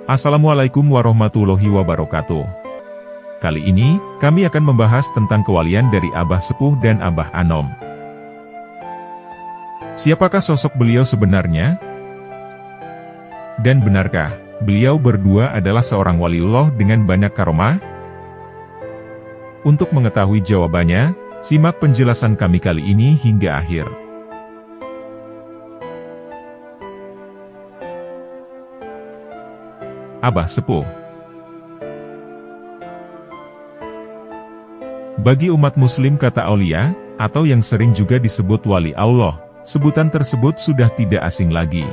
Assalamualaikum warahmatullahi wabarakatuh. Kali ini, kami akan membahas tentang kewalian dari Abah Sepuh dan Abah Anom. Siapakah sosok beliau sebenarnya? Dan benarkah beliau berdua adalah seorang waliullah dengan banyak karomah? Untuk mengetahui jawabannya, simak penjelasan kami kali ini hingga akhir. Abah Sepuh. Bagi umat muslim kata aulia, atau yang sering juga disebut wali Allah, sebutan tersebut sudah tidak asing lagi.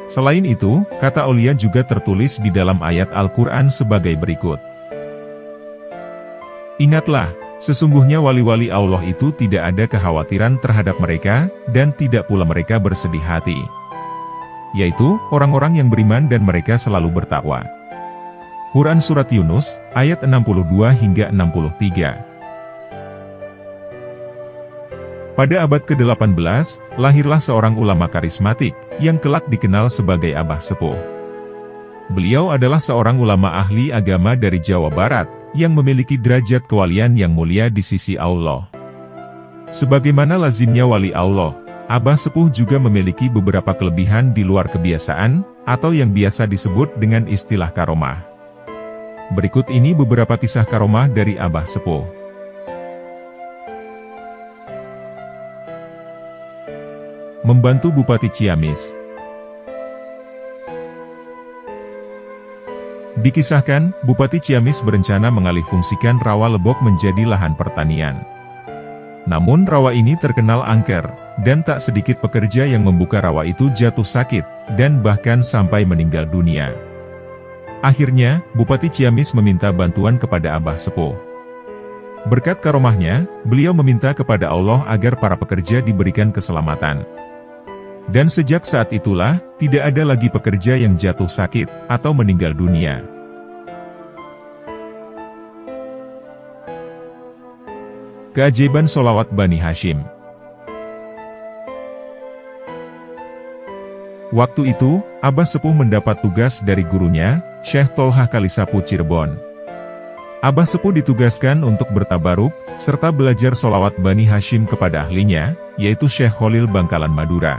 Selain itu, kata aulia juga tertulis di dalam ayat Al-Quran sebagai berikut. Ingatlah, sesungguhnya wali-wali Allah itu tidak ada kekhawatiran terhadap mereka, dan tidak pula mereka bersedih hati. Yaitu, orang-orang yang beriman dan mereka selalu bertakwa. Quran Surat Yunus, ayat 62 hingga 63. Pada abad ke-18, lahirlah seorang ulama karismatik, yang kelak dikenal sebagai Abah Sepuh. Beliau adalah seorang ulama ahli agama dari Jawa Barat, yang memiliki derajat kewalian yang mulia di sisi Allah. Sebagaimana lazimnya wali Allah, Abah Sepuh juga memiliki beberapa kelebihan di luar kebiasaan, atau yang biasa disebut dengan istilah karomah. Berikut ini beberapa kisah karomah dari Abah Sepuh. Membantu Bupati Ciamis. Dikisahkan, Bupati Ciamis berencana mengalihfungsikan rawa Lebok menjadi lahan pertanian. Namun rawa ini terkenal angker, dan tak sedikit pekerja yang membuka rawa itu jatuh sakit, dan bahkan sampai meninggal dunia. Akhirnya, Bupati Ciamis meminta bantuan kepada Abah Sepuh. Berkat karomahnya, beliau meminta kepada Allah agar para pekerja diberikan keselamatan. Dan sejak saat itulah, tidak ada lagi pekerja yang jatuh sakit, atau meninggal dunia. Keajaiban Sholawat Bani Hashim. Waktu itu, Abah Sepuh mendapat tugas dari gurunya, Syekh Tolhah Kalisapu Cirebon. Abah Sepuh ditugaskan untuk bertabaruk, serta belajar sholawat Bani Hashim kepada ahlinya, yaitu Syekh Khalil Bangkalan Madura.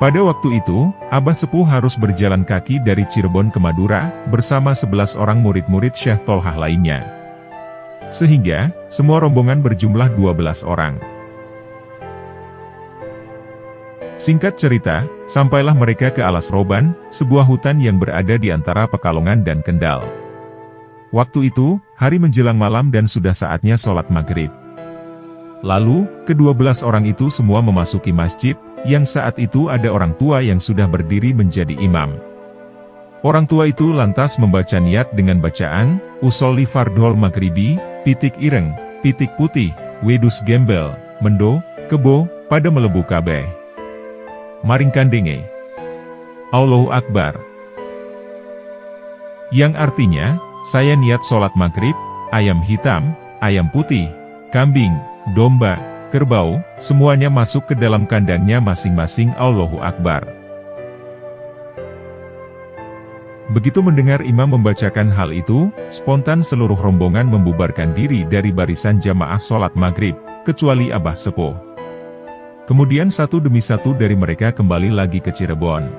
Pada waktu itu, Abah Sepuh harus berjalan kaki dari Cirebon ke Madura, bersama 11 orang murid-murid Syekh Tolhah lainnya. Sehingga, semua rombongan berjumlah 12 orang. Singkat cerita, sampailah mereka ke Alas Roban, sebuah hutan yang berada di antara Pekalongan dan Kendal. Waktu itu, hari menjelang malam dan sudah saatnya sholat maghrib. Lalu, ke-12 orang itu semua memasuki masjid, yang saat itu ada orang tua yang sudah berdiri menjadi imam. Orang tua itu lantas membaca niat dengan bacaan, Usolli Fardhol Maghribi, pitik ireng, pitik putih, wedus gembel, mendo, kebo, pada melebu kabeh. Maring kandenge. Allahu Akbar. Yang artinya, saya niat sholat maghrib, ayam hitam, ayam putih, kambing, domba, kerbau, semuanya masuk ke dalam kandangnya masing-masing. Allahu Akbar. Begitu mendengar imam membacakan hal itu, spontan seluruh rombongan membubarkan diri dari barisan jamaah sholat maghrib, kecuali Abah Sepuh. Kemudian satu demi satu dari mereka kembali lagi ke Cirebon.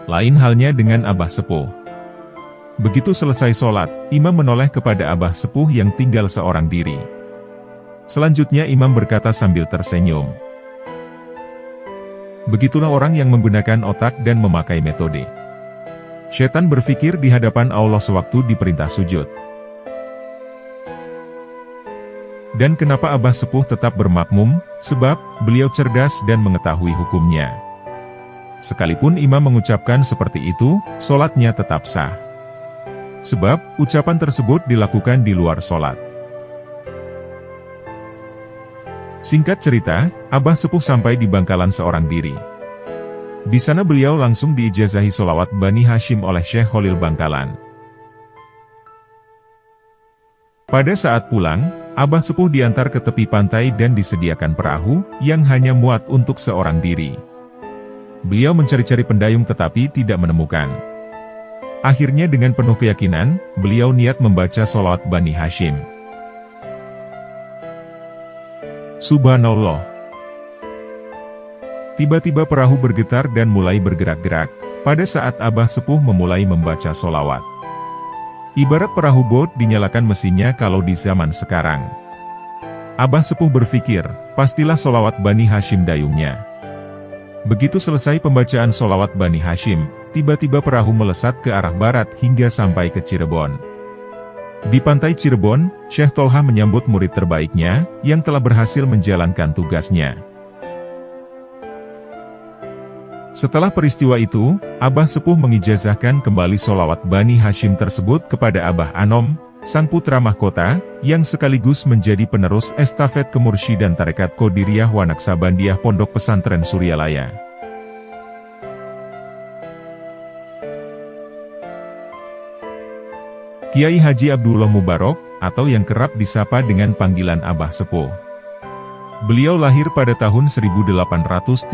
Lain halnya dengan Abah Sepuh. Begitu selesai sholat, imam menoleh kepada Abah Sepuh yang tinggal seorang diri. Selanjutnya imam berkata sambil tersenyum. Begitulah orang yang menggunakan otak dan memakai metode. Setan berpikir di hadapan Allah sewaktu diperintah sujud. Dan kenapa Abah Sepuh tetap bermakmum? Sebab, beliau cerdas dan mengetahui hukumnya. Sekalipun imam mengucapkan seperti itu, sholatnya tetap sah. Sebab, ucapan tersebut dilakukan di luar sholat. Singkat cerita, Abah Sepuh sampai di Bangkalan seorang diri. Di sana beliau langsung diijazahi sholawat Bani Hashim oleh Syekh Khalil Bangkalan. Pada saat pulang, Abah Sepuh diantar ke tepi pantai dan disediakan perahu, yang hanya muat untuk seorang diri. Beliau mencari-cari pendayung tetapi tidak menemukan. Akhirnya dengan penuh keyakinan, beliau niat membaca sholawat Bani Hashim. Subhanallah. Tiba-tiba perahu bergetar dan mulai bergerak-gerak, pada saat Abah Sepuh memulai membaca sholawat. Ibarat perahu bot dinyalakan mesinnya kalau di zaman sekarang. Abah Sepuh berpikir, pastilah sholawat Bani Hashim dayungnya. Begitu selesai pembacaan sholawat Bani Hashim, tiba-tiba perahu melesat ke arah barat hingga sampai ke Cirebon. Di pantai Cirebon, Syekh Tolha menyambut murid terbaiknya, yang telah berhasil menjalankan tugasnya. Setelah peristiwa itu, Abah Sepuh mengijazahkan kembali sholawat Bani Hashim tersebut kepada Abah Anom, sang putra mahkota, yang sekaligus menjadi penerus estafet kemursyidhan Tarekat Qadiriyah wa Naqsabandiyah Pondok Pesantren Suryalaya. Kiai Haji Abdullah Mubarak, atau yang kerap disapa dengan panggilan Abah Sepuh. Beliau lahir pada tahun 1836,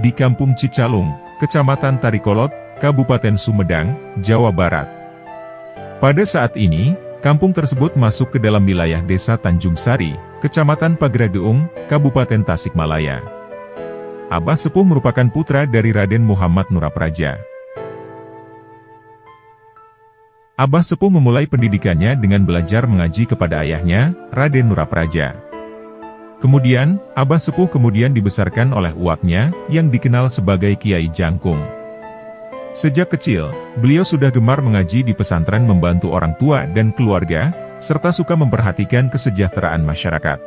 di Kampung Cicalung, Kecamatan Tarikolot, Kabupaten Sumedang, Jawa Barat. Pada saat ini, kampung tersebut masuk ke dalam wilayah Desa Tanjung Sari, Kecamatan Pagrageung, Kabupaten Tasikmalaya. Abah Sepuh merupakan putra dari Raden Muhammad Nurapraja. Abah Sepuh memulai pendidikannya dengan belajar mengaji kepada ayahnya, Raden Nurapraja. Kemudian, Abah Sepuh dibesarkan oleh uaknya, yang dikenal sebagai Kiai Jangkung. Sejak kecil, beliau sudah gemar mengaji di pesantren membantu orang tua dan keluarga, serta suka memperhatikan kesejahteraan masyarakat.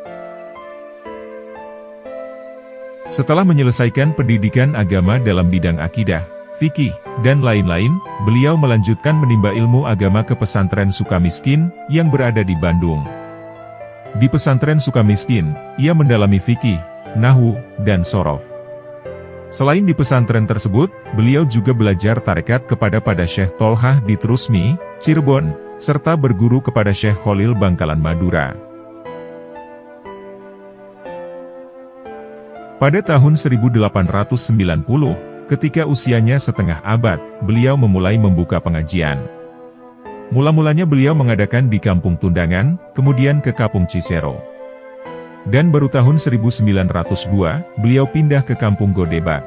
Setelah menyelesaikan pendidikan agama dalam bidang akidah, fikih, dan lain-lain, beliau melanjutkan menimba ilmu agama ke pesantren Sukamiskin, yang berada di Bandung. Di pesantren Sukamiskin, ia mendalami fikih, nahwu, dan sorof. Selain di pesantren tersebut, beliau juga belajar tarekat kepada Syekh Tolha di Trusmi, Cirebon, serta berguru kepada Syekh Khalil Bangkalan Madura. Pada tahun 1890, ketika usianya setengah abad, beliau memulai membuka pengajian. Mula-mulanya beliau mengadakan di Kampung Tundangan, kemudian ke Kampung Cisero. Dan baru tahun 1902, beliau pindah ke Kampung Godebak.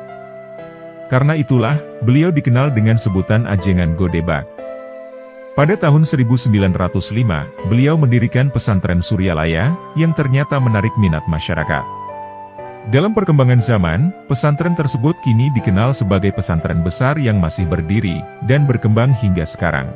Karena itulah, beliau dikenal dengan sebutan Ajengan Godebak. Pada tahun 1905, beliau mendirikan pesantren Suryalaya, yang ternyata menarik minat masyarakat. Dalam perkembangan zaman, pesantren tersebut kini dikenal sebagai pesantren besar yang masih berdiri, dan berkembang hingga sekarang.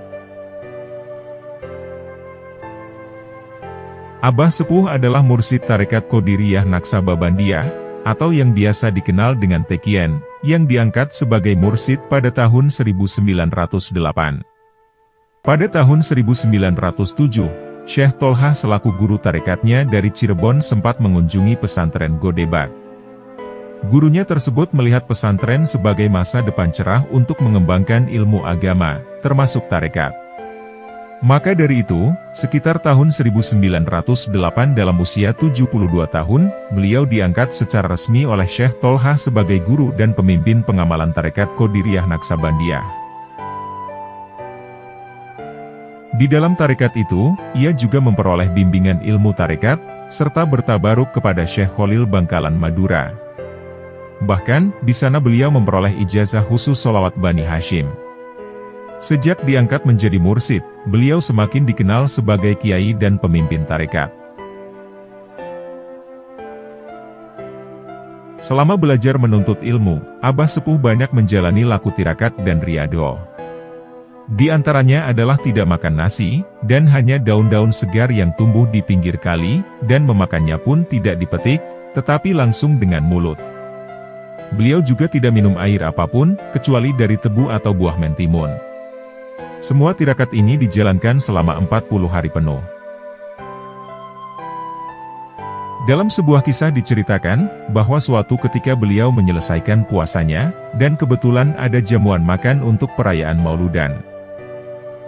Abah Sepuh adalah mursyid Tarekat Qadiriyah Naqsabandiyah, atau yang biasa dikenal dengan Tekien, yang diangkat sebagai mursyid pada tahun 1908. Pada tahun 1907, Syekh Tolha selaku guru tarekatnya dari Cirebon sempat mengunjungi pesantren Godebak. Gurunya tersebut melihat pesantren sebagai masa depan cerah untuk mengembangkan ilmu agama, termasuk tarekat. Maka dari itu, sekitar tahun 1908 dalam usia 72 tahun, beliau diangkat secara resmi oleh Syekh Tolha sebagai guru dan pemimpin pengamalan tarekat Qadiriyah Naqsabandiyah. Di dalam tarekat itu, ia juga memperoleh bimbingan ilmu tarekat, serta bertabaruk kepada Syekh Khalil Bangkalan Madura. Bahkan, di sana beliau memperoleh ijazah khusus sholawat Bani Hashim. Sejak diangkat menjadi mursyid, beliau semakin dikenal sebagai kiai dan pemimpin tarekat. Selama belajar menuntut ilmu, Abah Sepuh banyak menjalani laku tirakat dan riyadhah. Di antaranya adalah tidak makan nasi, dan hanya daun-daun segar yang tumbuh di pinggir kali, dan memakannya pun tidak dipetik, tetapi langsung dengan mulut. Beliau juga tidak minum air apapun, kecuali dari tebu atau buah mentimun. Semua tirakat ini dijalankan selama 40 hari penuh. Dalam sebuah kisah diceritakan, bahwa suatu ketika beliau menyelesaikan puasanya, dan kebetulan ada jamuan makan untuk perayaan Mauludan.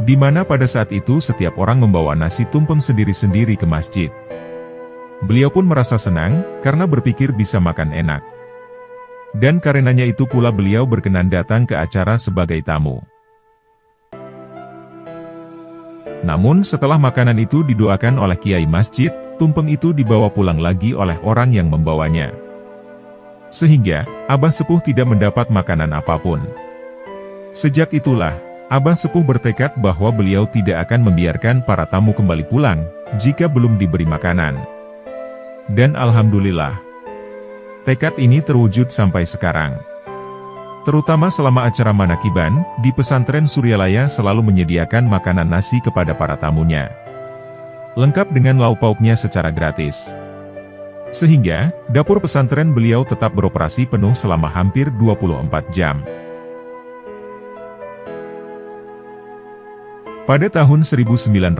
Di mana pada saat itu setiap orang membawa nasi tumpeng sendiri-sendiri ke masjid. Beliau pun merasa senang, karena berpikir bisa makan enak. Dan karenanya itu pula beliau berkenan datang ke acara sebagai tamu. Namun setelah makanan itu didoakan oleh kiai masjid, tumpeng itu dibawa pulang lagi oleh orang yang membawanya. Sehingga, Abah Sepuh tidak mendapat makanan apapun. Sejak itulah, Abah Sepuh bertekad bahwa beliau tidak akan membiarkan para tamu kembali pulang, jika belum diberi makanan. Dan alhamdulillah, tekad ini terwujud sampai sekarang. Terutama selama acara manakiban, di pesantren Suryalaya selalu menyediakan makanan nasi kepada para tamunya. Lengkap dengan lauk pauknya secara gratis. Sehingga, dapur pesantren beliau tetap beroperasi penuh selama hampir 24 jam. Pada tahun 1908,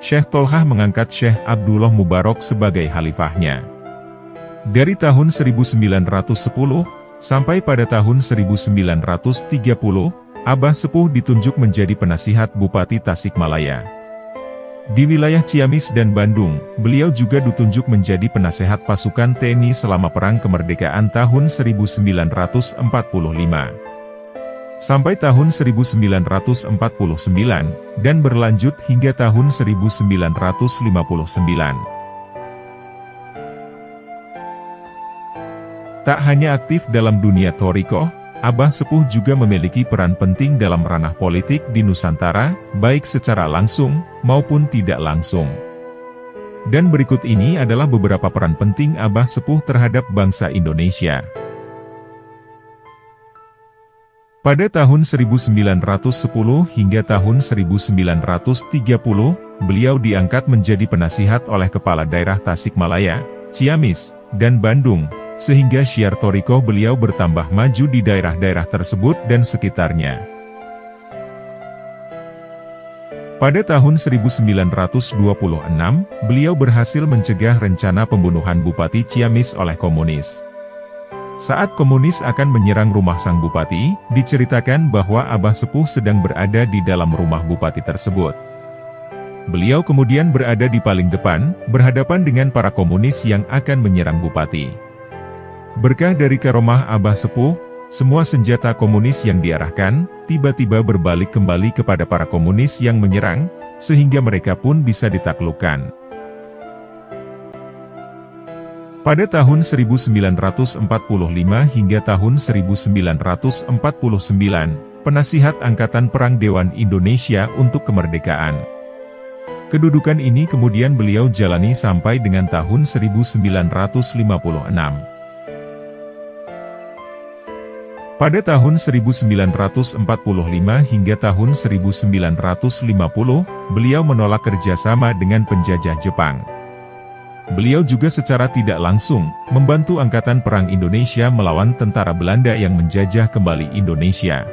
Syekh Tolhah mengangkat Syekh Abdullah Mubarak sebagai khalifahnya. Dari tahun 1910, sampai pada tahun 1930, Abah Sepuh ditunjuk menjadi penasihat Bupati Tasikmalaya. Di wilayah Ciamis dan Bandung, beliau juga ditunjuk menjadi penasehat pasukan TNI selama Perang Kemerdekaan tahun 1945. Sampai tahun 1949, dan berlanjut hingga tahun 1959. Tak hanya aktif dalam dunia thorikoh, Abah Sepuh juga memiliki peran penting dalam ranah politik di Nusantara, baik secara langsung, maupun tidak langsung. Dan berikut ini adalah beberapa peran penting Abah Sepuh terhadap bangsa Indonesia. Pada tahun 1910 hingga tahun 1930, beliau diangkat menjadi penasihat oleh Kepala Daerah Tasikmalaya, Ciamis, dan Bandung, sehingga syiar thorikoh beliau bertambah maju di daerah-daerah tersebut dan sekitarnya. Pada tahun 1926, beliau berhasil mencegah rencana pembunuhan Bupati Ciamis oleh komunis. Saat komunis akan menyerang rumah sang bupati, diceritakan bahwa Abah Sepuh sedang berada di dalam rumah bupati tersebut. Beliau kemudian berada di paling depan, berhadapan dengan para komunis yang akan menyerang bupati. Berkah dari karomah Abah Sepuh, semua senjata komunis yang diarahkan, tiba-tiba berbalik kembali kepada para komunis yang menyerang, sehingga mereka pun bisa ditaklukkan. Pada tahun 1945 hingga tahun 1949, penasihat Angkatan Perang Dewan Indonesia untuk Kemerdekaan. Kedudukan ini kemudian beliau jalani sampai dengan tahun 1956. Pada tahun 1945 hingga tahun 1950, beliau menolak kerjasama dengan penjajah Jepang. Beliau juga secara tidak langsung, membantu Angkatan Perang Indonesia melawan tentara Belanda yang menjajah kembali Indonesia.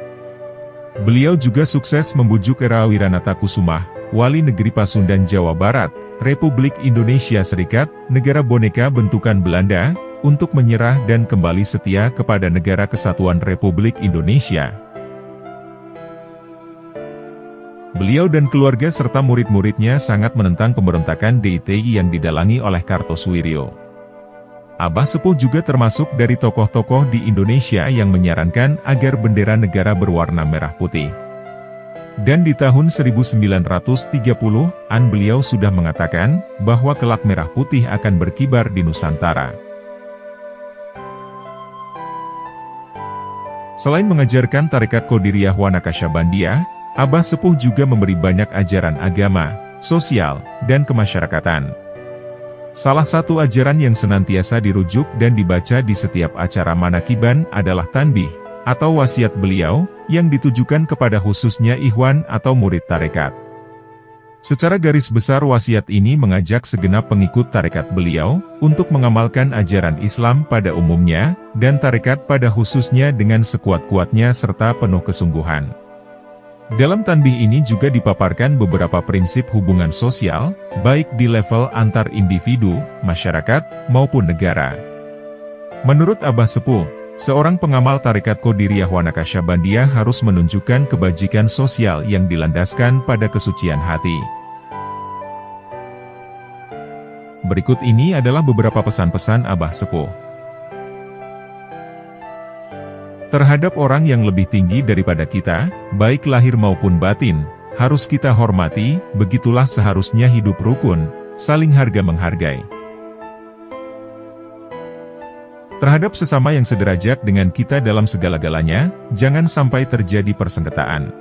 Beliau juga sukses membujuk Era Wiranata Kusumah, Wali Negeri Pasundan Jawa Barat, Republik Indonesia Serikat, negara boneka bentukan Belanda, untuk menyerah dan kembali setia kepada Negara Kesatuan Republik Indonesia. Beliau dan keluarga serta murid-muridnya sangat menentang pemberontakan DITI yang didalangi oleh Kartosuwiryo. Abah Sepuh juga termasuk dari tokoh-tokoh di Indonesia yang menyarankan agar bendera negara berwarna merah putih. Dan di tahun 1930-an beliau sudah mengatakan bahwa kelak merah putih akan berkibar di Nusantara. Selain mengajarkan tarekat Qadiriyah wa Naqsyabandiyah, Abah Sepuh juga memberi banyak ajaran agama, sosial, dan kemasyarakatan. Salah satu ajaran yang senantiasa dirujuk dan dibaca di setiap acara manakiban adalah tanbih, atau wasiat beliau, yang ditujukan kepada khususnya ikhwan atau murid tarekat. Secara garis besar wasiat ini mengajak segenap pengikut tarekat beliau, untuk mengamalkan ajaran Islam pada umumnya, dan tarekat pada khususnya dengan sekuat-kuatnya serta penuh kesungguhan. Dalam tanbih ini juga dipaparkan beberapa prinsip hubungan sosial, baik di level antar individu, masyarakat, maupun negara. Menurut Abah Sepuh, seorang pengamal tarekat Qadiriyah wa Naqsyabandiyah harus menunjukkan kebajikan sosial yang dilandaskan pada kesucian hati. Berikut ini adalah beberapa pesan-pesan Abah Sepuh. Terhadap orang yang lebih tinggi daripada kita, baik lahir maupun batin, harus kita hormati, begitulah seharusnya hidup rukun, saling harga-menghargai. Terhadap sesama yang sederajat dengan kita dalam segala-galanya, jangan sampai terjadi persengketaan.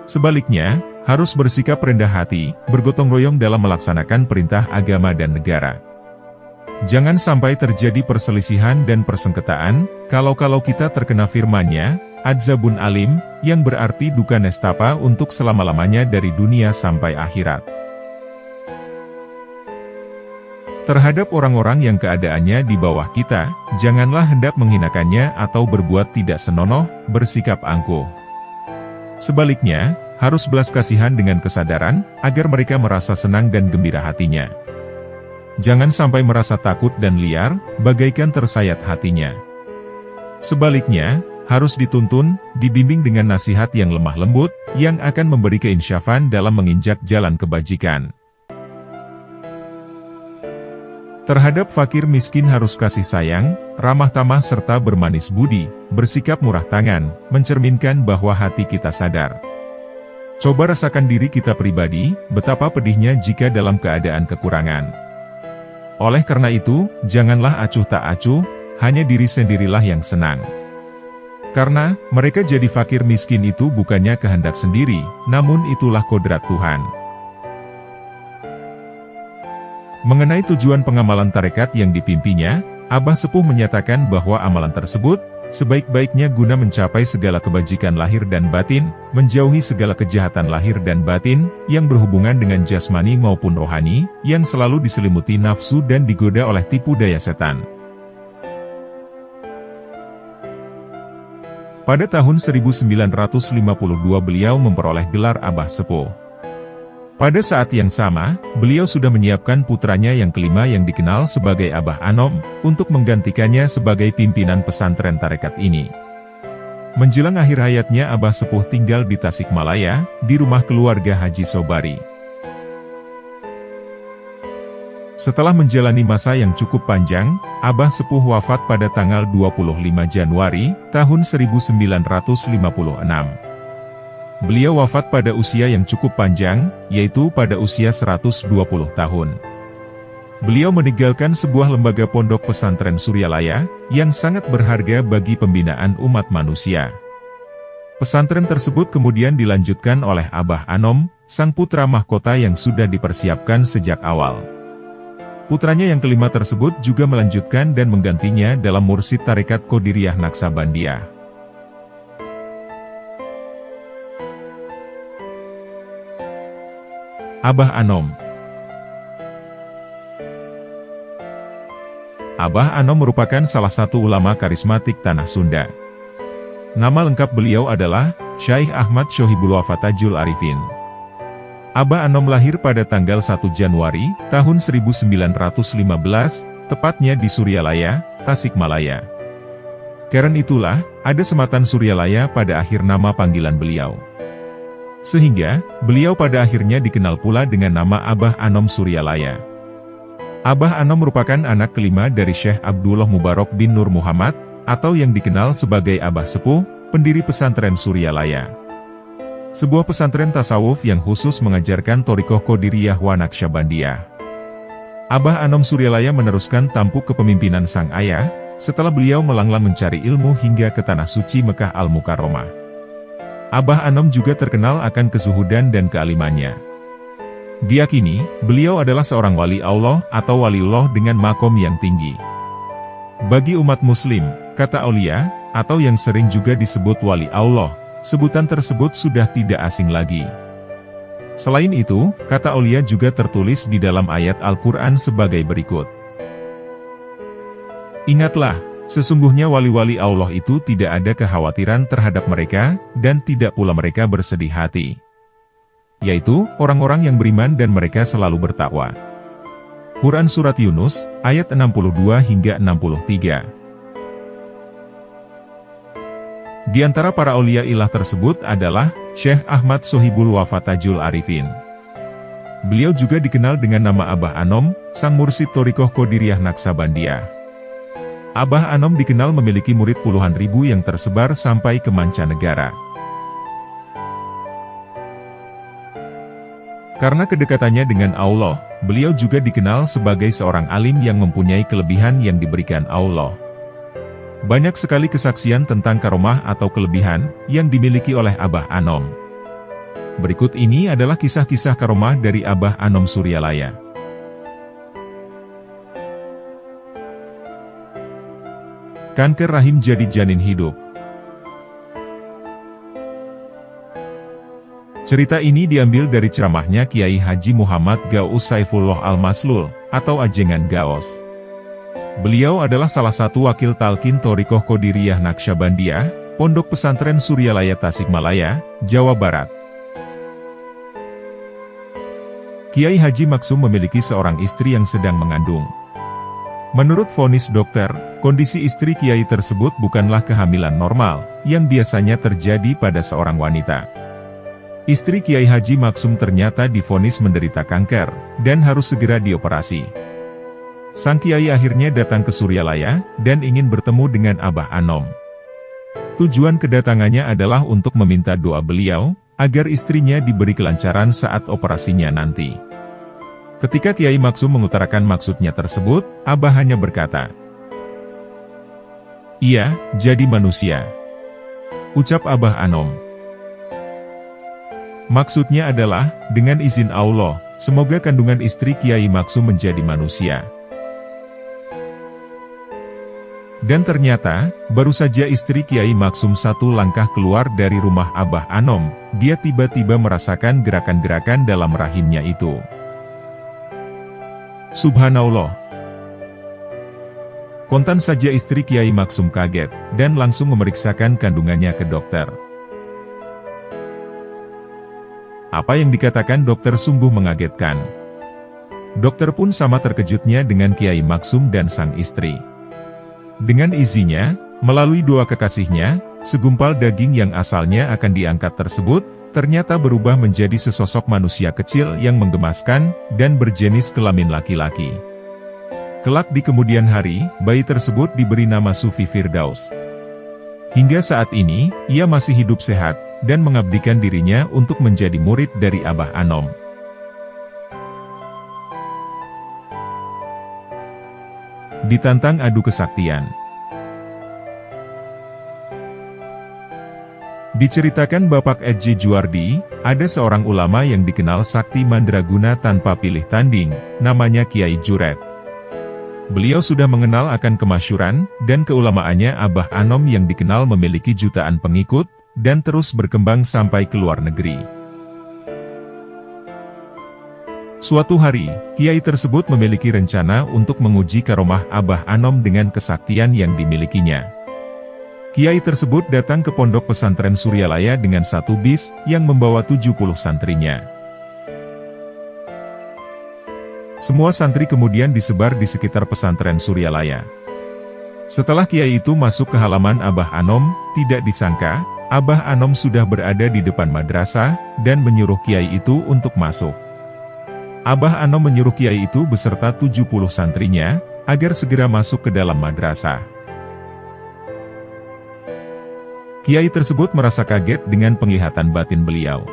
Sebaliknya, harus bersikap rendah hati, bergotong royong dalam melaksanakan perintah agama dan negara. Jangan sampai terjadi perselisihan dan persengketaan, kalau kita terkena firman-Nya, Adzabun alim, yang berarti duka nestapa untuk selama-lamanya dari dunia sampai akhirat. Terhadap orang-orang yang keadaannya di bawah kita, janganlah hendak menghinakannya atau berbuat tidak senonoh, bersikap angkuh. Sebaliknya, harus belas kasihan dengan kesadaran, agar mereka merasa senang dan gembira hatinya. Jangan sampai merasa takut dan liar, bagaikan tersayat hatinya. Sebaliknya, harus dituntun, dibimbing dengan nasihat yang lemah lembut, yang akan memberi keinsyafan dalam menginjak jalan kebajikan. Terhadap fakir miskin harus kasih sayang, ramah tamah serta bermanis budi, bersikap murah tangan, mencerminkan bahwa hati kita sadar. Coba rasakan diri kita pribadi, betapa pedihnya jika dalam keadaan kekurangan. Oleh karena itu, janganlah acuh tak acuh, hanya diri sendirilah yang senang. Karena, mereka jadi fakir miskin itu bukannya kehendak sendiri, namun itulah kodrat Tuhan. Mengenai tujuan pengamalan tarekat yang dipimpinnya, Abah Sepuh menyatakan bahwa amalan tersebut, sebaik-baiknya guna mencapai segala kebajikan lahir dan batin, menjauhi segala kejahatan lahir dan batin, yang berhubungan dengan jasmani maupun rohani, yang selalu diselimuti nafsu dan digoda oleh tipu daya setan. Pada tahun 1952 beliau memperoleh gelar Abah Sepuh. Pada saat yang sama, beliau sudah menyiapkan putranya yang kelima yang dikenal sebagai Abah Anom, untuk menggantikannya sebagai pimpinan pesantren tarekat ini. Menjelang akhir hayatnya Abah Sepuh tinggal di Tasikmalaya, di rumah keluarga Haji Sobari. Setelah menjalani masa yang cukup panjang, Abah Sepuh wafat pada tanggal 25 Januari, tahun 1956. Beliau wafat pada usia yang cukup panjang, yaitu pada usia 120 tahun. Beliau meninggalkan sebuah lembaga pondok pesantren Suryalaya, yang sangat berharga bagi pembinaan umat manusia. Pesantren tersebut kemudian dilanjutkan oleh Abah Anom, sang putra mahkota yang sudah dipersiapkan sejak awal. Putranya yang kelima tersebut juga melanjutkan dan menggantinya dalam mursyid tarekat Qadiriyah Naksabandiyah. Abah Anom. Abah Anom merupakan salah satu ulama karismatik tanah Sunda. Nama lengkap beliau adalah Syekh Ahmad Shohibul Wafatajul Arifin. Abah Anom lahir pada tanggal 1 Januari, tahun 1915, tepatnya di Suryalaya, Tasikmalaya. Karena itulah, ada sematan Suryalaya pada akhir nama panggilan beliau. Sehingga, beliau pada akhirnya dikenal pula dengan nama Abah Anom Suryalaya. Abah Anom merupakan anak kelima dari Syekh Abdullah Mubarak bin Nur Muhammad, atau yang dikenal sebagai Abah Sepuh, pendiri pesantren Suryalaya. Sebuah pesantren tasawuf yang khusus mengajarkan Thariqah Qadiriyah wa Naksabandiyah. Abah Anom Suryalaya meneruskan tampuk kepemimpinan sang ayah, setelah beliau melanglang mencari ilmu hingga ke tanah suci Mekah Al-Mukarramah. Abah Anom juga terkenal akan kezuhudan dan kealimannya. Diyakini, beliau adalah seorang wali Allah atau waliullah dengan makom yang tinggi. Bagi umat muslim, kata aulia, atau yang sering juga disebut wali Allah, sebutan tersebut sudah tidak asing lagi. Selain itu, kata aulia juga tertulis di dalam ayat Al-Quran sebagai berikut. Ingatlah, sesungguhnya wali-wali Allah itu tidak ada kekhawatiran terhadap mereka, dan tidak pula mereka bersedih hati. Yaitu, orang-orang yang beriman dan mereka selalu bertakwa. Quran Surat Yunus, ayat 62 hingga 63. Di antara para aulia ilah tersebut adalah Syekh Ahmad Shohibul Wafatajul Arifin. Beliau juga dikenal dengan nama Abah Anom, sang mursyid Thariqah Qadiriyah Naksabandiyah. Abah Anom dikenal memiliki murid puluhan ribu yang tersebar sampai ke mancanegara. Karena kedekatannya dengan Allah, beliau juga dikenal sebagai seorang alim yang mempunyai kelebihan yang diberikan Allah. Banyak sekali kesaksian tentang karomah atau kelebihan yang dimiliki oleh Abah Anom. Berikut ini adalah kisah-kisah karomah dari Abah Anom Suryalaya. Kanker rahim jadi janin hidup. Cerita ini diambil dari ceramahnya Kiai Haji Muhammad Gaus Saifullah Al-Maslul, atau Ajengan Gaos. Beliau adalah salah satu wakil talqin Thoriqoh Qadiriyah Naqsyabandiyah, Pondok Pesantren Suryalaya Tasikmalaya, Jawa Barat. Kiai Haji Maksum memiliki seorang istri yang sedang mengandung. Menurut vonis dokter, kondisi istri Kiai tersebut bukanlah kehamilan normal, yang biasanya terjadi pada seorang wanita. Istri Kiai Haji Maksum ternyata divonis menderita kanker, dan harus segera dioperasi. Sang Kiai akhirnya datang ke Suryalaya, dan ingin bertemu dengan Abah Anom. Tujuan kedatangannya adalah untuk meminta doa beliau, agar istrinya diberi kelancaran saat operasinya nanti. Ketika Kiai Maksum mengutarakan maksudnya tersebut, Abah hanya berkata, "Iya, jadi manusia," ucap Abah Anom. Maksudnya adalah, dengan izin Allah, semoga kandungan istri Kiai Maksum menjadi manusia. Dan ternyata, baru saja istri Kiai Maksum satu langkah keluar dari rumah Abah Anom, dia tiba-tiba merasakan gerakan-gerakan dalam rahimnya itu. Subhanallah. Kontan saja istri Kiai Maksum kaget, dan langsung memeriksakan kandungannya ke dokter. Apa yang dikatakan dokter sungguh mengagetkan. Dokter pun sama terkejutnya dengan Kiai Maksum dan sang istri. Dengan izinnya, melalui doa kekasihnya, segumpal daging yang asalnya akan diangkat tersebut, ternyata berubah menjadi sesosok manusia kecil yang menggemaskan, dan berjenis kelamin laki-laki. Kelak di kemudian hari, bayi tersebut diberi nama Sufi Firdaus. Hingga saat ini, ia masih hidup sehat, dan mengabdikan dirinya untuk menjadi murid dari Abah Anom. Ditantang adu kesaktian. Diceritakan Bapak Ej Juwardi, ada seorang ulama yang dikenal sakti mandraguna tanpa pilih tanding, namanya Kiai Juret. Beliau sudah mengenal akan kemasyhuran dan keulamaannya Abah Anom yang dikenal memiliki jutaan pengikut, dan terus berkembang sampai ke luar negeri. Suatu hari, Kiai tersebut memiliki rencana untuk menguji karomah Abah Anom dengan kesaktian yang dimilikinya. Kiai tersebut datang ke Pondok Pesantren Suryalaya dengan satu bis, yang membawa 70 santrinya. Semua santri kemudian disebar di sekitar pesantren Suryalaya. Setelah Kiai itu masuk ke halaman Abah Anom, tidak disangka, Abah Anom sudah berada di depan madrasah, dan menyuruh Kiai itu untuk masuk. Abah Anom menyuruh Kiai itu beserta 70 santrinya, agar segera masuk ke dalam madrasah. Kiai tersebut merasa kaget dengan penglihatan batin beliau.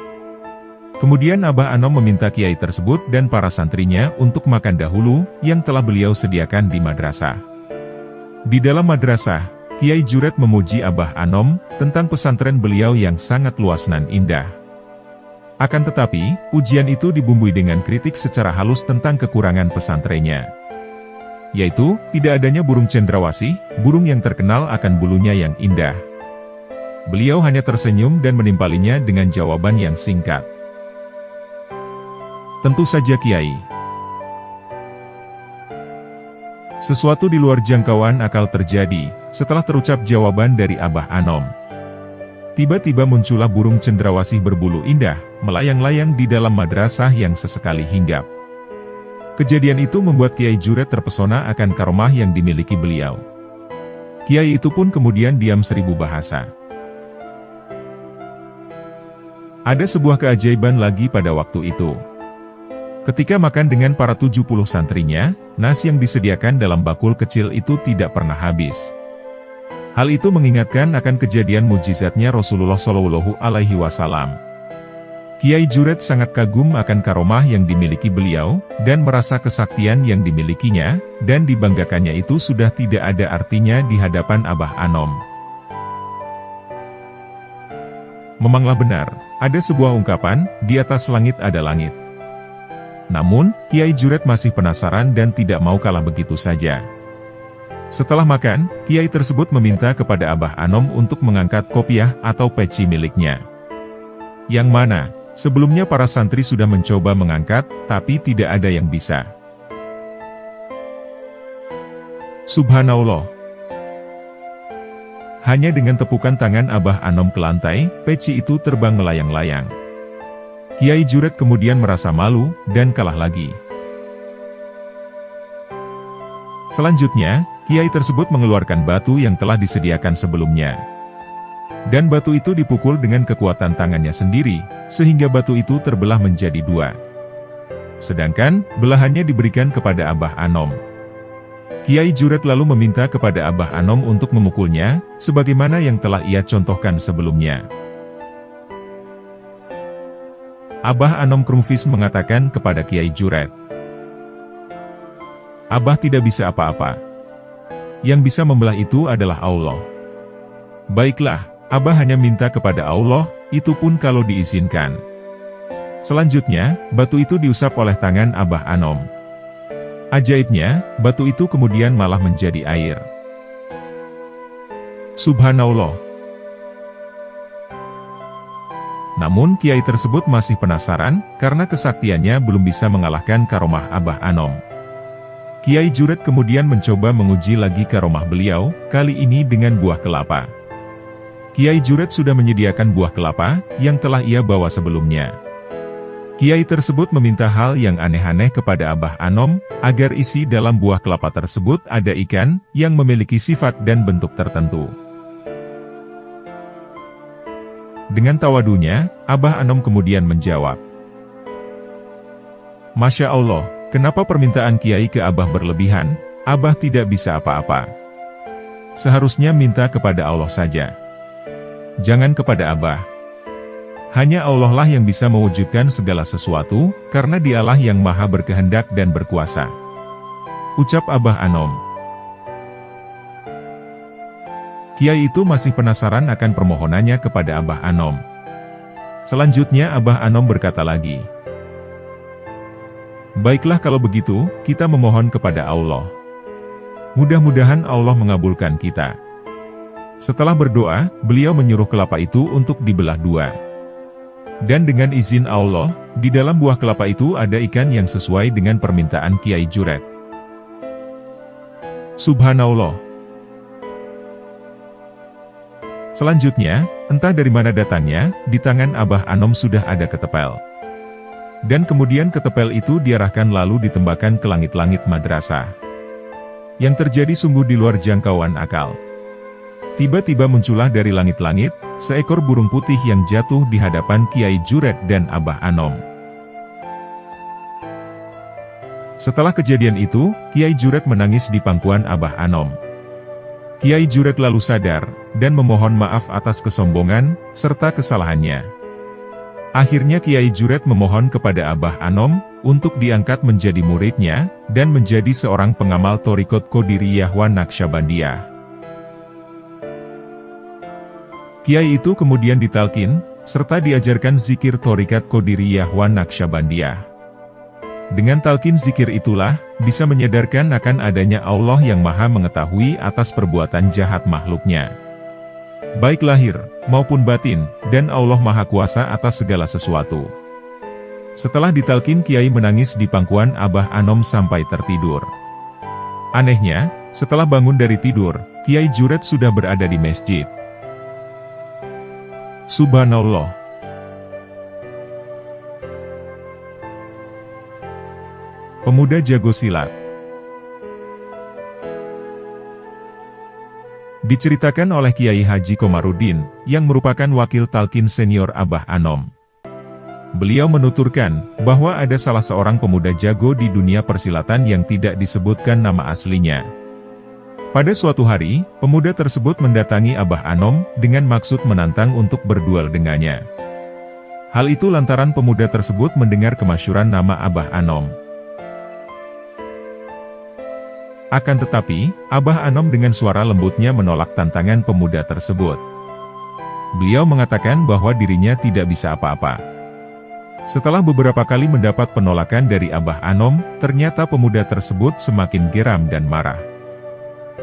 Kemudian Abah Anom meminta Kiai tersebut dan para santrinya untuk makan dahulu, yang telah beliau sediakan di madrasah. Di dalam madrasah, Kiai Juret memuji Abah Anom, tentang pesantren beliau yang sangat luas dan indah. Akan tetapi, pujian itu dibumbui dengan kritik secara halus tentang kekurangan pesantrennya. Yaitu, tidak adanya burung cendrawasih, burung yang terkenal akan bulunya yang indah. Beliau hanya tersenyum dan menimpalinya dengan jawaban yang singkat. Tentu saja Kiai. Sesuatu di luar jangkauan akal terjadi, setelah terucap jawaban dari Abah Anom. Tiba-tiba muncullah burung cendrawasih berbulu indah, melayang-layang di dalam madrasah yang sesekali hinggap. Kejadian itu membuat Kiai Juret terpesona akan karomah yang dimiliki beliau. Kiai itu pun kemudian diam 1000 bahasa. Ada sebuah keajaiban lagi pada waktu itu. Ketika makan dengan para 70 santrinya, nasi yang disediakan dalam bakul kecil itu tidak pernah habis. Hal itu mengingatkan akan kejadian mujizatnya Rasulullah Shallallahu Alaihi Wasallam. Kiai Juret sangat kagum akan karomah yang dimiliki beliau, dan merasa kesaktian yang dimilikinya, dan dibanggakannya itu sudah tidak ada artinya di hadapan Abah Anom. Memanglah benar, ada sebuah ungkapan, di atas langit ada langit. Namun, Kiai Juret masih penasaran dan tidak mau kalah begitu saja. Setelah makan, Kiai tersebut meminta kepada Abah Anom untuk mengangkat kopiah atau peci miliknya. Yang mana, sebelumnya para santri sudah mencoba mengangkat, tapi tidak ada yang bisa. Subhanallah. Hanya dengan tepukan tangan Abah Anom ke lantai, peci itu terbang melayang-layang. Kiai Juret kemudian merasa malu, dan kalah lagi. Selanjutnya, Kiai tersebut mengeluarkan batu yang telah disediakan sebelumnya. Dan batu itu dipukul dengan kekuatan tangannya sendiri, sehingga batu itu terbelah menjadi dua. Sedangkan, belahannya diberikan kepada Abah Anom. Kiai Juret lalu meminta kepada Abah Anom untuk memukulnya, sebagaimana yang telah ia contohkan sebelumnya. Abah Anom Krumfis mengatakan kepada Kiai Juret, "Abah tidak bisa apa-apa. Yang bisa membelah itu adalah Allah. Baiklah, Abah hanya minta kepada Allah, itu pun kalau diizinkan." Selanjutnya, batu itu diusap oleh tangan Abah Anom. Ajaibnya, batu itu kemudian malah menjadi air. Subhanallah. Namun Kiai tersebut masih penasaran, karena kesaktiannya belum bisa mengalahkan karomah Abah Anom. Kiai Juret kemudian mencoba menguji lagi karomah beliau, kali ini dengan buah kelapa. Kiai Juret sudah menyediakan buah kelapa, yang telah ia bawa sebelumnya. Kiai tersebut meminta hal yang aneh-aneh kepada Abah Anom, agar isi dalam buah kelapa tersebut ada ikan, yang memiliki sifat dan bentuk tertentu. Dengan tawadunya, Abah Anom kemudian menjawab, "Masya Allah, kenapa permintaan Kiai ke Abah berlebihan? Abah tidak bisa apa-apa. Seharusnya minta kepada Allah saja. Jangan kepada Abah. Hanya Allah lah yang bisa mewujudkan segala sesuatu, karena Dialah yang maha berkehendak dan berkuasa." Ucap Abah Anom. Kiai itu masih penasaran akan permohonannya kepada Abah Anom. Selanjutnya Abah Anom berkata lagi, "Baiklah kalau begitu, kita memohon kepada Allah. Mudah-mudahan Allah mengabulkan kita." Setelah berdoa, beliau menyuruh kelapa itu untuk dibelah dua. Dan dengan izin Allah, di dalam buah kelapa itu ada ikan yang sesuai dengan permintaan Kiai Juret. Subhanallah. Selanjutnya, entah dari mana datangnya, di tangan Abah Anom sudah ada ketepel. Dan kemudian ketepel itu diarahkan lalu ditembakkan ke langit-langit madrasah. Yang terjadi sungguh di luar jangkauan akal. Tiba-tiba muncullah dari langit-langit, seekor burung putih yang jatuh di hadapan Kiai Juret dan Abah Anom. Setelah kejadian itu, Kiai Juret menangis di pangkuan Abah Anom. Kiai Juret lalu sadar, dan memohon maaf atas kesombongan, serta kesalahannya. Akhirnya Kiai Juret memohon kepada Abah Anom, untuk diangkat menjadi muridnya, dan menjadi seorang pengamal Thorikot Qadiriyah wa Naqsyabandiyah. Kiai itu kemudian ditalkin, serta diajarkan zikir Thorikat Qadiriyah wa Naqsyabandiyah. Dengan talkin zikir itulah, bisa menyadarkan akan adanya Allah yang maha mengetahui atas perbuatan jahat makhluknya. Baik lahir, maupun batin, dan Allah maha kuasa atas segala sesuatu. Setelah ditalkin Kiai menangis di pangkuan Abah Anom sampai tertidur. Anehnya, setelah bangun dari tidur, Kiai Juret sudah berada di masjid. Subhanallah. Pemuda jago silat. Diceritakan oleh Kiai Haji Komarudin, yang merupakan wakil talkin senior Abah Anom. Beliau menuturkan, bahwa ada salah seorang pemuda jago di dunia persilatan yang tidak disebutkan nama aslinya. Pada suatu hari, pemuda tersebut mendatangi Abah Anom, dengan maksud menantang untuk berduel dengannya. Hal itu lantaran pemuda tersebut mendengar kemasyhuran nama Abah Anom. Akan tetapi, Abah Anom dengan suara lembutnya menolak tantangan pemuda tersebut. Beliau mengatakan bahwa dirinya tidak bisa apa-apa. Setelah beberapa kali mendapat penolakan dari Abah Anom, ternyata pemuda tersebut semakin geram dan marah.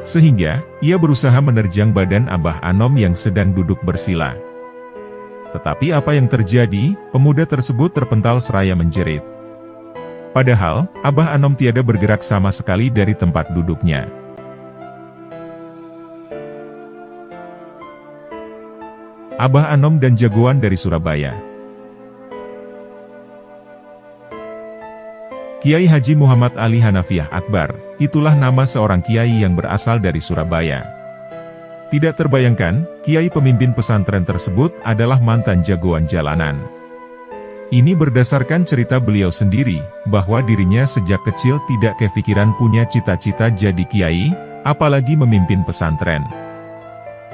Sehingga, ia berusaha menerjang badan Abah Anom yang sedang duduk bersila. Tetapi apa yang terjadi, pemuda tersebut terpental seraya menjerit. Padahal, Abah Anom tiada bergerak sama sekali dari tempat duduknya. Abah Anom dan jagoan dari Surabaya. Kiai Haji Muhammad Ali Hanafiah Akbar, itulah nama seorang kiai yang berasal dari Surabaya. Tidak terbayangkan, kiai pemimpin pesantren tersebut adalah mantan jagoan jalanan. Ini berdasarkan cerita beliau sendiri, bahwa dirinya sejak kecil tidak kepikiran punya cita-cita jadi kiai, apalagi memimpin pesantren.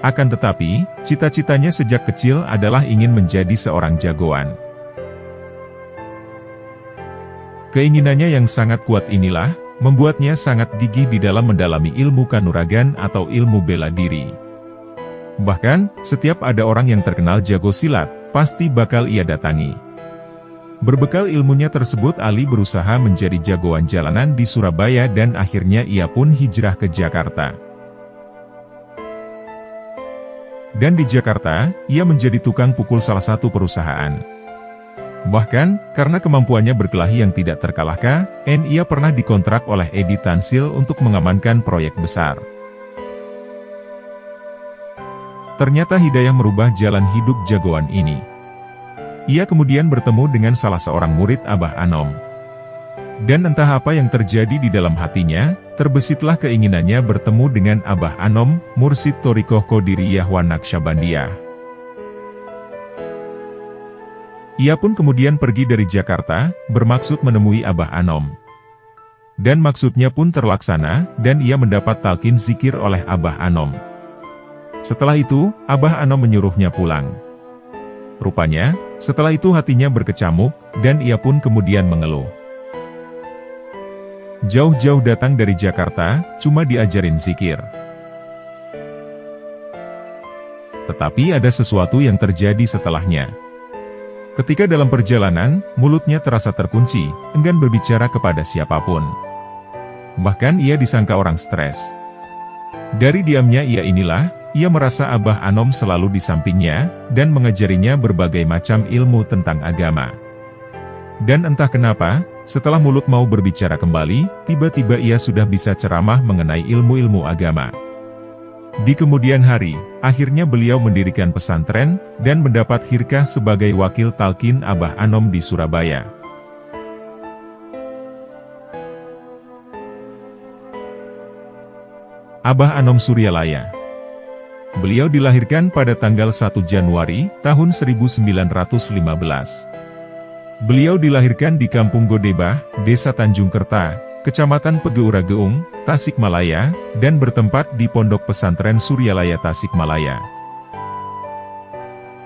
Akan tetapi, cita-citanya sejak kecil adalah ingin menjadi seorang jagoan. Keinginannya yang sangat kuat inilah, membuatnya sangat gigih di dalam mendalami ilmu kanuragan atau ilmu bela diri. Bahkan, setiap ada orang yang terkenal jago silat, pasti bakal ia datangi. Berbekal ilmunya tersebut Ali berusaha menjadi jagoan jalanan di Surabaya dan akhirnya ia pun hijrah ke Jakarta. Dan di Jakarta, ia menjadi tukang pukul salah satu perusahaan. Bahkan, karena kemampuannya berkelahi yang tidak terkalahkan, ia pernah dikontrak oleh Edi Tansil untuk mengamankan proyek besar. Ternyata hidayah merubah jalan hidup jagoan ini. Ia kemudian bertemu dengan salah seorang murid Abah Anom. Dan entah apa yang terjadi di dalam hatinya, terbesitlah keinginannya bertemu dengan Abah Anom, mursid Thorikoh Qadiriyah wa Naqsyabandiyah. Ia pun kemudian pergi dari Jakarta, bermaksud menemui Abah Anom. Dan maksudnya pun terlaksana, dan ia mendapat talqin zikir oleh Abah Anom. Setelah itu, Abah Anom menyuruhnya pulang. Rupanya, setelah itu hatinya berkecamuk, dan ia pun kemudian mengeluh. Jauh-jauh datang dari Jakarta, cuma diajarin zikir. Tetapi ada sesuatu yang terjadi setelahnya. Ketika dalam perjalanan, mulutnya terasa terkunci, enggan berbicara kepada siapapun. Bahkan ia disangka orang stres. Dari diamnya ia merasa Abah Anom selalu di sampingnya, dan mengajarinya berbagai macam ilmu tentang agama. Dan entah kenapa, setelah mulut mau berbicara kembali, tiba-tiba ia sudah bisa ceramah mengenai ilmu-ilmu agama. Di kemudian hari, akhirnya beliau mendirikan pesantren, dan mendapat khirkah sebagai wakil talqin Abah Anom di Surabaya. Abah Anom Suryalaya. Beliau dilahirkan pada tanggal 1 Januari, tahun 1915. Beliau dilahirkan di Kampung Godebah, Desa Tanjung Kerta, Kecamatan Pegeurageung, Tasikmalaya, dan bertempat di Pondok Pesantren Suryalaya Tasikmalaya.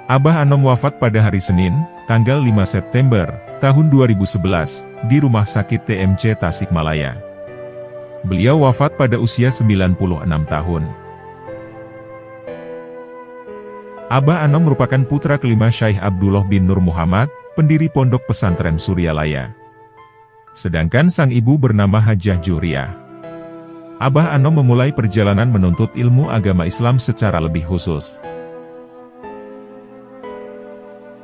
Abah Anom wafat pada hari Senin, tanggal 5 September, tahun 2011, di Rumah Sakit TMC Tasikmalaya. Beliau wafat pada usia 96 tahun. Abah Anom merupakan putra kelima Syekh Abdullah bin Nur Muhammad, pendiri Pondok Pesantren Suryalaya. Sedangkan sang ibu bernama Hajah Juriyah. Abah Anom memulai perjalanan menuntut ilmu agama Islam secara lebih khusus.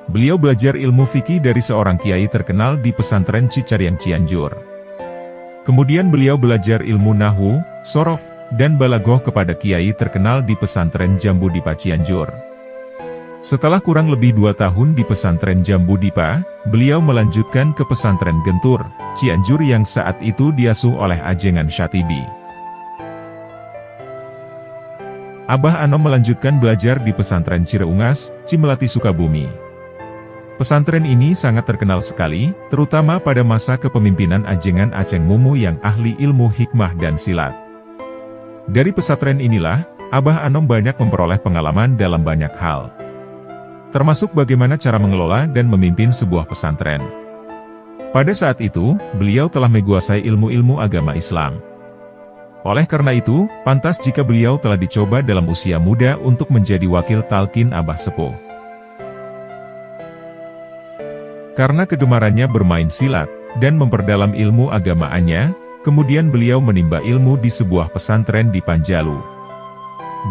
Beliau belajar ilmu fikih dari seorang kiai terkenal di pesantren Cicariang Cianjur. Kemudian beliau belajar ilmu nahwu, sorof, dan balaghah kepada kiai terkenal di pesantren Jambu Dipa Cianjur. Setelah kurang lebih 2 tahun di pesantren Jambu Dipa, beliau melanjutkan ke pesantren Gentur, Cianjur yang saat itu diasuh oleh Ajengan Syatibi. Abah Anom melanjutkan belajar di pesantren Cireungas, Cimelati Sukabumi. Pesantren ini sangat terkenal sekali, terutama pada masa kepemimpinan Ajengan Aceng Mumu yang ahli ilmu hikmah dan silat. Dari pesantren inilah, Abah Anom banyak memperoleh pengalaman dalam banyak hal. termasuk bagaimana cara mengelola dan memimpin sebuah pesantren. Pada saat itu, beliau telah menguasai ilmu-ilmu agama Islam. Oleh karena itu, pantas jika beliau telah dicoba dalam usia muda untuk menjadi wakil talqin Abah Sepuh. Karena kegemarannya bermain silat, dan memperdalam ilmu agamaannya, kemudian beliau menimba ilmu di sebuah pesantren di Panjalu.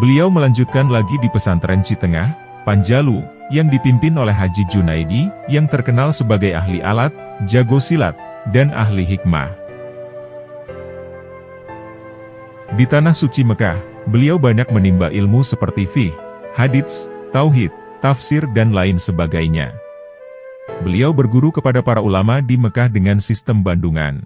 Beliau melanjutkan lagi di pesantren Citengah, Panjalu, yang dipimpin oleh Haji Junaidi, yang terkenal sebagai ahli alat, jago silat, dan ahli hikmah. Di Tanah Suci Mekah, beliau banyak menimba ilmu seperti fiqh, hadits, tauhid, tafsir dan lain sebagainya. Beliau berguru kepada para ulama di Mekah dengan sistem bandungan.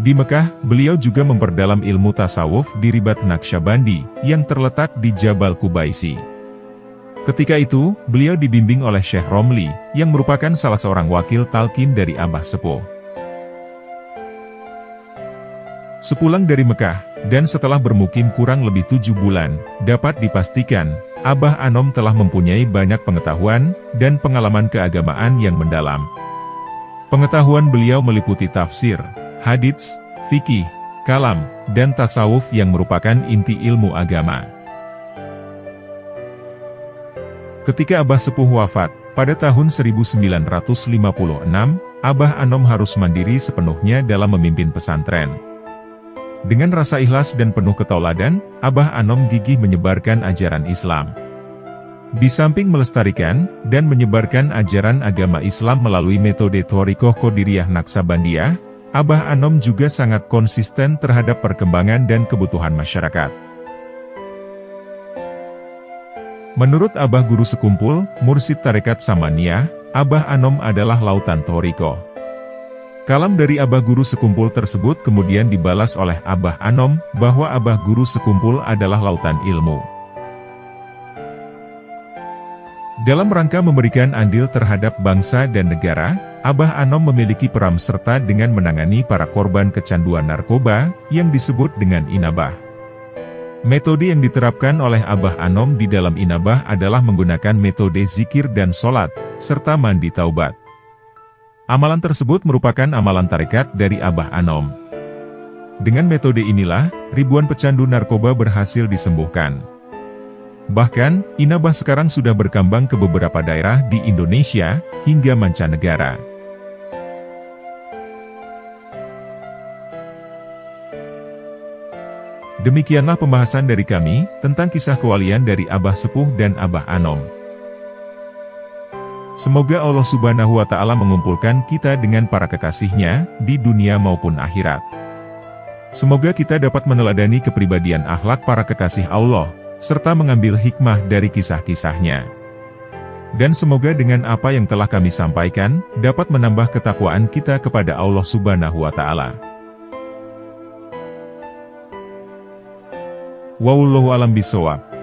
Di Mekah, beliau juga memperdalam ilmu tasawuf di Ribat Naqsyabandi, yang terletak di Jabal Qubaisi. Ketika itu, beliau dibimbing oleh Syekh Romli, yang merupakan salah seorang wakil talqin dari Abah Sepuh. Sepulang dari Mekah, dan setelah bermukim kurang lebih 7 bulan, dapat dipastikan, Abah Anom telah mempunyai banyak pengetahuan, dan pengalaman keagamaan yang mendalam. Pengetahuan beliau meliputi tafsir, hadits, fikih, kalam, dan tasawuf yang merupakan inti ilmu agama. Ketika Abah Sepuh wafat, pada tahun 1956, Abah Anom harus mandiri sepenuhnya dalam memimpin pesantren. Dengan rasa ikhlas dan penuh ketauladan, Abah Anom gigih menyebarkan ajaran Islam. Di samping melestarikan dan menyebarkan ajaran agama Islam melalui metode Thoriqoh Qadiriyah Naqsabandiyah, Abah Anom juga sangat konsisten terhadap perkembangan dan kebutuhan masyarakat. Menurut Abah Guru Sekumpul, Mursyid Tarekat Samaniyah, Abah Anom adalah lautan Thoriqoh. Kalam dari Abah Guru Sekumpul tersebut kemudian dibalas oleh Abah Anom, bahwa Abah Guru Sekumpul adalah lautan ilmu. Dalam rangka memberikan andil terhadap bangsa dan negara, Abah Anom memiliki peran serta dengan menangani para korban kecanduan narkoba, yang disebut dengan inabah. Metode yang diterapkan oleh Abah Anom di dalam inabah adalah menggunakan metode zikir dan sholat, serta mandi taubat. Amalan tersebut merupakan amalan tarekat dari Abah Anom. Dengan metode inilah, ribuan pecandu narkoba berhasil disembuhkan. Bahkan, inabah sekarang sudah berkembang ke beberapa daerah di Indonesia, hingga mancanegara. Demikianlah pembahasan dari kami, tentang kisah kewalian dari Abah Sepuh dan Abah Anom. Semoga Allah Subhanahu wa Ta'ala mengumpulkan kita dengan para kekasihnya, di dunia maupun akhirat. Semoga kita dapat meneladani kepribadian akhlak para kekasih Allah, serta mengambil hikmah dari kisah-kisahnya. Dan semoga dengan apa yang telah kami sampaikan, dapat menambah ketakwaan kita kepada Allah Subhanahu wa Ta'ala. Wallahu a'lam bishawab.